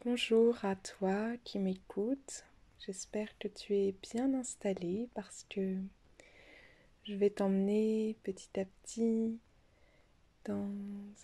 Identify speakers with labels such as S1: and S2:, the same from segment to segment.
S1: Bonjour à toi qui m'écoutes. J'espère que tu es bien installé parce que je vais t'emmener petit à petit dans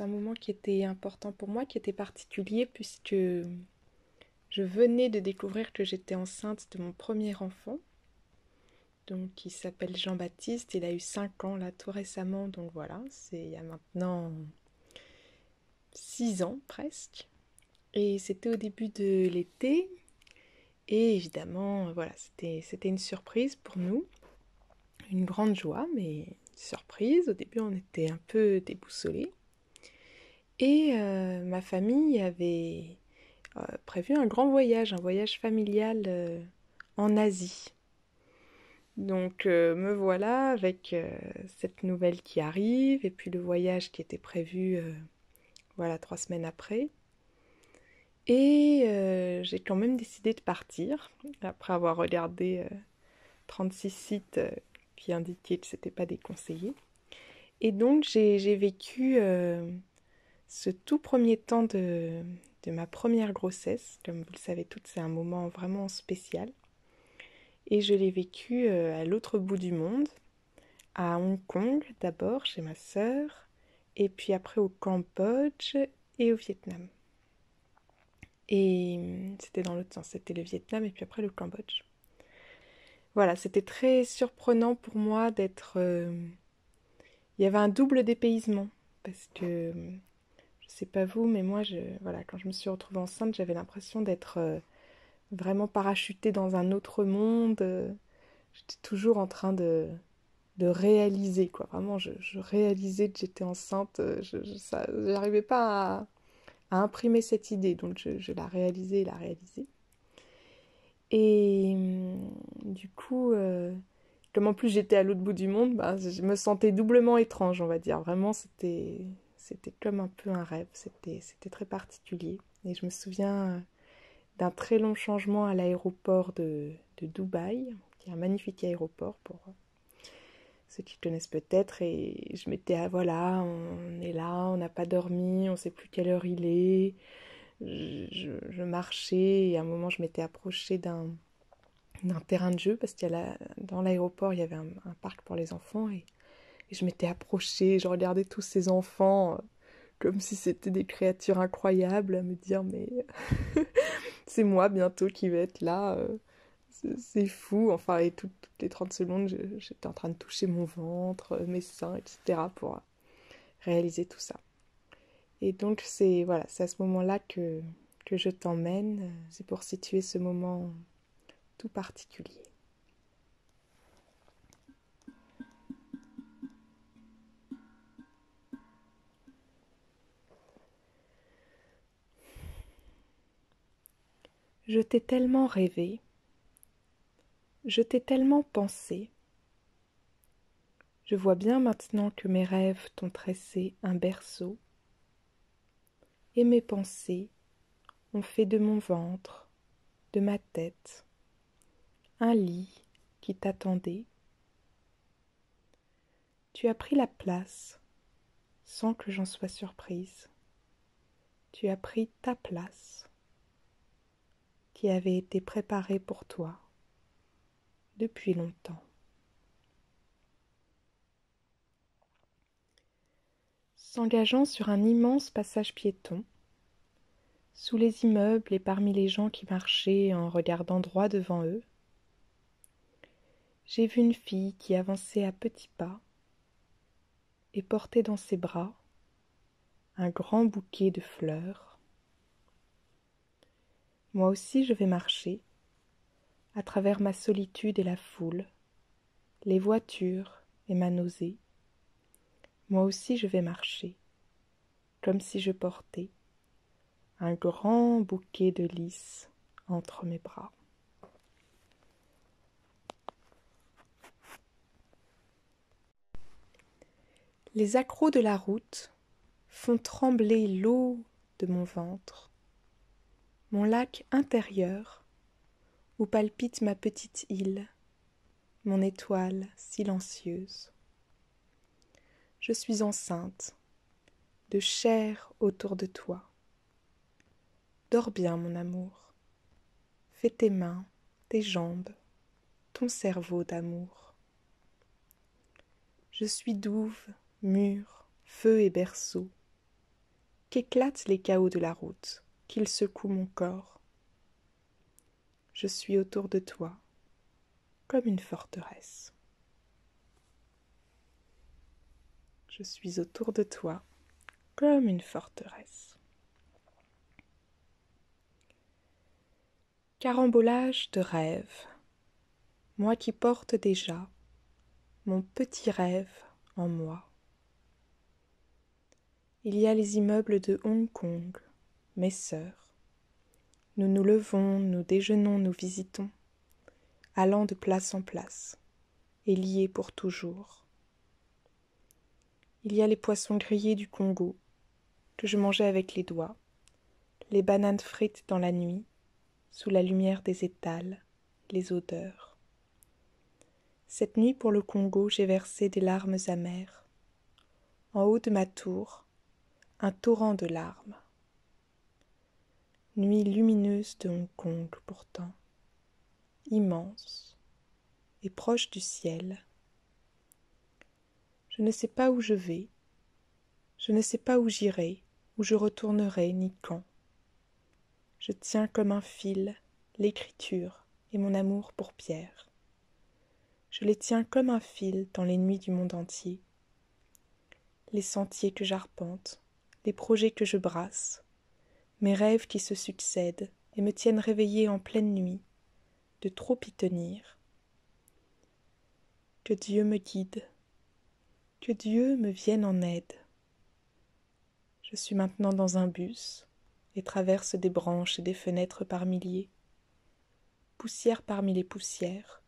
S1: un moment qui était important pour moi, qui était particulier puisque je venais de découvrir que j'étais enceinte de mon premier enfant, donc qui s'appelle Jean-Baptiste. Il a eu 5 ans là tout récemment, donc voilà, c'est il y a maintenant 6 ans presque. Et c'était au début de l'été. Et évidemment, voilà, c'était une surprise pour nous, une grande joie, mais une surprise. Au début, on était un peu déboussolés. Et ma famille avait prévu un voyage familial en Asie. Donc me voilà avec cette nouvelle qui arrive, et puis le voyage qui était prévu, voilà, 3 semaines après. Et j'ai quand même décidé de partir, après avoir regardé 36 sites qui indiquaient que ce n'était pas déconseillé. Et donc j'ai vécu ce tout premier temps de ma première grossesse. Comme vous le savez toutes, c'est un moment vraiment spécial. Et je l'ai vécu à l'autre bout du monde, à Hong Kong d'abord, chez ma sœur, et puis après au Cambodge et au Vietnam. Et c'était dans l'autre sens, c'était le Vietnam et puis après le Cambodge. Voilà, c'était très surprenant pour moi d'être... Il y avait un double dépaysement, parce que, je sais pas vous, mais moi, voilà, quand je me suis retrouvée enceinte, j'avais l'impression d'être vraiment parachutée dans un autre monde. J'étais toujours en train de réaliser, quoi. Vraiment, je réalisais que j'étais enceinte. J'arrivais pas à imprimer cette idée, donc je la réalisais et la réalisais. Et du coup, comme en plus j'étais à l'autre bout du monde, bah, je me sentais doublement étrange, on va dire. Vraiment, c'était comme un peu un rêve. C'était très particulier. Et je me souviens d'un très long changement à l'aéroport de Dubaï, qui est un magnifique aéroport pour ceux qui connaissent peut-être. Et je m'étais, ah, voilà, on est là, on n'a pas dormi, on ne sait plus quelle heure il est. Je marchais et à un moment je m'étais approchée d'un terrain de jeu parce dans l'aéroport il y avait un parc pour les enfants, et je m'étais approchée, je regardais tous ces enfants comme si c'était des créatures incroyables, à me dire mais c'est moi bientôt qui vais être là, c'est fou, enfin. Et toutes les 30 secondes j'étais en train de toucher mon ventre, mes seins, etc. pour réaliser tout ça. Et donc c'est voilà, c'est à ce moment-là que je t'emmène, c'est pour situer ce moment tout particulier. Je t'ai tellement rêvé, je t'ai tellement pensé. Je vois bien maintenant que mes rêves t'ont tressé un berceau, et mes pensées ont fait de mon ventre, de ma tête, un lit qui t'attendait. Tu as pris la place sans que j'en sois surprise. Tu as pris ta place qui avait été préparée pour toi depuis longtemps. S'engageant sur un immense passage piéton, sous les immeubles et parmi les gens qui marchaient en regardant droit devant eux, j'ai vu une fille qui avançait à petits pas et portait dans ses bras un grand bouquet de fleurs. Moi aussi je vais marcher, à travers ma solitude et la foule, les voitures et ma nausée. Moi aussi je vais marcher, comme si je portais un grand bouquet de lys entre mes bras. Les accrocs de la route font trembler l'eau de mon ventre, mon lac intérieur où palpite ma petite île, mon étoile silencieuse. Je suis enceinte, de chair autour de toi, Dors bien, mon amour. Fais tes mains, tes jambes, ton cerveau d'amour. Je suis douve, mur, feu et berceau. Qu'éclatent les chaos de la route, qu'ils secouent mon corps. Je suis autour de toi, comme une forteresse. Je suis autour de toi, comme une forteresse. Carambolage de rêves, moi qui porte déjà mon petit rêve en moi. Il y a les immeubles de Hong Kong, mes sœurs. Nous nous levons, nous déjeunons, nous visitons, allant de place en place, et liés pour toujours. Il y a les poissons grillés du Congo, que je mangeais avec les doigts, les bananes frites dans la nuit, sous la lumière des étals, les odeurs. Cette nuit pour le Congo, j'ai versé des larmes amères. En haut de ma tour, un torrent de larmes. Nuit lumineuse de Hong Kong pourtant, immense et proche du ciel. Je ne sais pas où je vais, je ne sais pas où j'irai, où je retournerai, ni quand. Je tiens comme un fil l'écriture et mon amour pour Pierre. Je les tiens comme un fil dans les nuits du monde entier. Les sentiers que j'arpente, les projets que je brasse, mes rêves qui se succèdent et me tiennent réveillée en pleine nuit, de trop y tenir. Que Dieu me guide, que Dieu me vienne en aide. Je suis maintenant dans un bus et traverse des branches et des fenêtres par milliers, poussière parmi les poussières,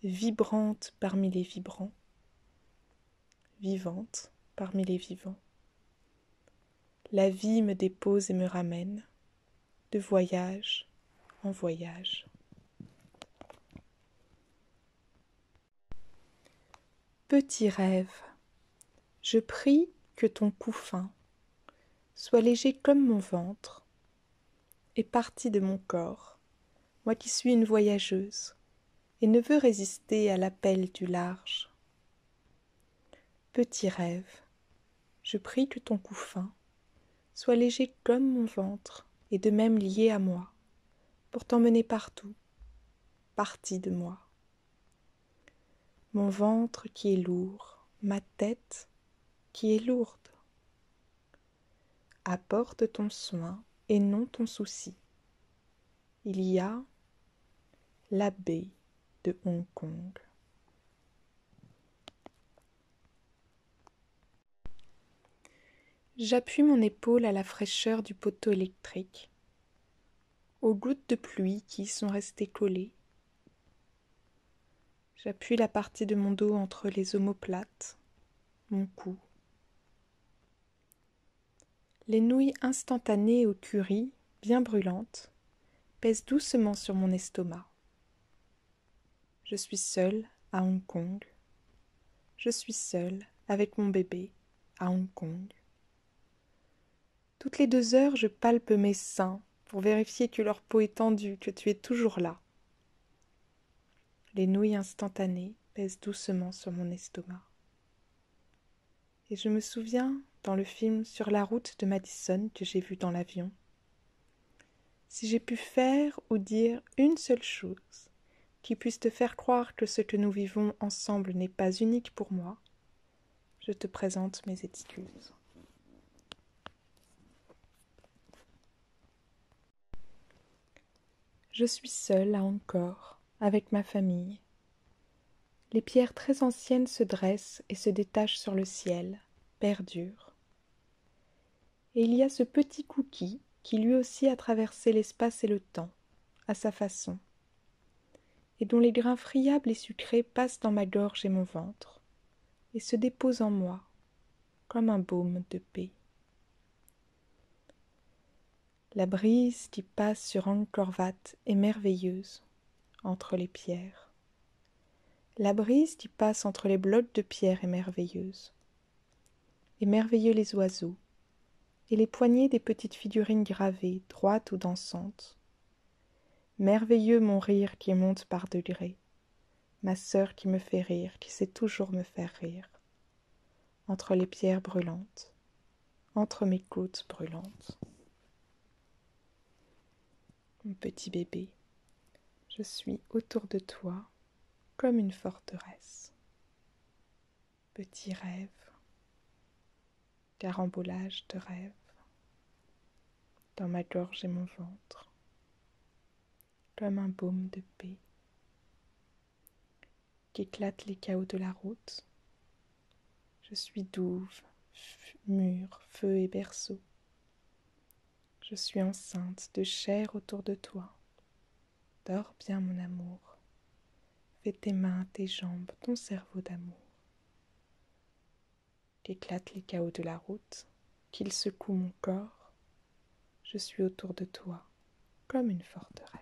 S1: vibrante parmi les vibrants, vivante parmi les vivants. La vie me dépose et me ramène, de voyage en voyage. Petit rêve, je prie que ton cou fin soit léger comme mon ventre et parti de mon corps, moi qui suis une voyageuse et ne veux résister à l'appel du large. Petit rêve, je prie que ton cou fin soit léger comme mon ventre et de même lié à moi, pour t'emmener partout, parti de moi. Mon ventre qui est lourd, ma tête qui est lourde. Apporte ton soin et non ton souci. Il y a la baie de Hong Kong. J'appuie mon épaule à la fraîcheur du poteau électrique, aux gouttes de pluie qui y sont restées collées. J'appuie la partie de mon dos entre les omoplates, mon cou. Les nouilles instantanées au curry, bien brûlantes, pèsent doucement sur mon estomac. Je suis seule à Hong Kong. Je suis seule avec mon bébé à Hong Kong. Toutes les 2 heures, je palpe mes seins pour vérifier que leur peau est tendue, que tu es toujours là. Les nouilles instantanées pèsent doucement sur mon estomac. Et je me souviens, dans le film Sur la route de Madison que j'ai vu dans l'avion, si j'ai pu faire ou dire une seule chose qui puisse te faire croire que ce que nous vivons ensemble n'est pas unique pour moi, je te présente mes excuses. Je suis seule là encore, avec ma famille. Les pierres très anciennes se dressent et se détachent sur le ciel, perdurent. Et il y a ce petit Cookie qui lui aussi a traversé l'espace et le temps, à sa façon, et dont les grains friables et sucrés passent dans ma gorge et mon ventre, et se déposent en moi, comme un baume de paix. La brise qui passe sur Angkor Wat est merveilleuse, entre les pierres. La brise qui passe entre les blocs de pierre est merveilleuse. Et merveilleux les oiseaux, et les poignées des petites figurines gravées, droites ou dansantes. Merveilleux mon rire qui monte par degrés, ma sœur qui me fait rire, qui sait toujours me faire rire, entre les pierres brûlantes, entre mes côtes brûlantes. Mon petit bébé, je suis autour de toi comme une forteresse. Petit rêve, carambolage de rêve, dans ma gorge et mon ventre, comme un baume de paix, qu'éclatent les chaos de la route. Je suis douve, mur, feu et berceau. Je suis enceinte de chair autour de toi. Dors bien mon amour. Fais tes mains, tes jambes, ton cerveau d'amour. Qu'éclatent les chaos de la route, qu'ils secouent mon corps. Je suis autour de toi comme une forteresse.